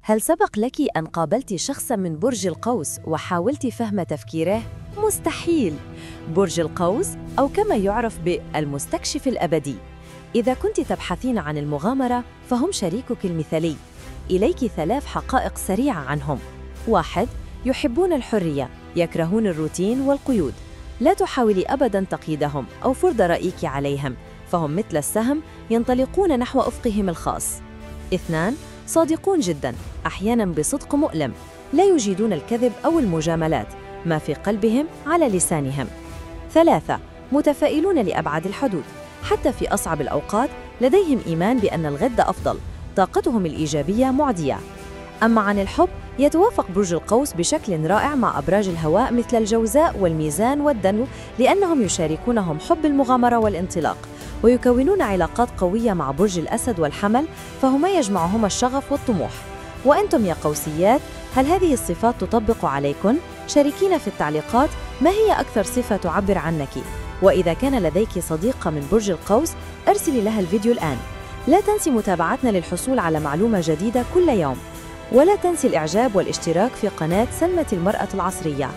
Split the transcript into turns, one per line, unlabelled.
هل سبق لك أن قابلت شخصاً من برج القوس وحاولت فهم تفكيره؟ مستحيل! برج القوس أو كما يعرف بالمستكشف الأبدي. إذا كنت تبحثين عن المغامرة فهم شريكك المثالي. إليك 3 حقائق سريعة عنهم. 1. يحبون الحرية، يكرهون الروتين والقيود. لا تحاولي أبداً تقييدهم أو فرض رأيك عليهم، فهم مثل السهم ينطلقون نحو أفقهم الخاص. 2. صادقون جداً، أحياناً بصدق مؤلم، لا يجيدون الكذب أو المجاملات، ما في قلبهم على لسانهم. 3. متفائلون لأبعد الحدود، حتى في أصعب الأوقات لديهم إيمان بأن الغد أفضل، طاقتهم الإيجابية معدية. أما عن الحب، يتوافق برج القوس بشكل رائع مع أبراج الهواء مثل الجوزاء والميزان والدلو، لأنهم يشاركونهم حب المغامرة والانطلاق، ويكونون علاقات قوية مع برج الأسد والحمل، فهما يجمعهما الشغف والطموح. وأنتم يا قوسيات، هل هذه الصفات تطبق عليكن؟ شاركينا في التعليقات ما هي أكثر صفة تعبر عنك، وإذا كان لديك صديقة من برج القوس أرسلي لها الفيديو الآن. لا تنسي متابعتنا للحصول على معلومة جديدة كل يوم، ولا تنسي الإعجاب والاشتراك في قناة سلمى المرأة العصرية.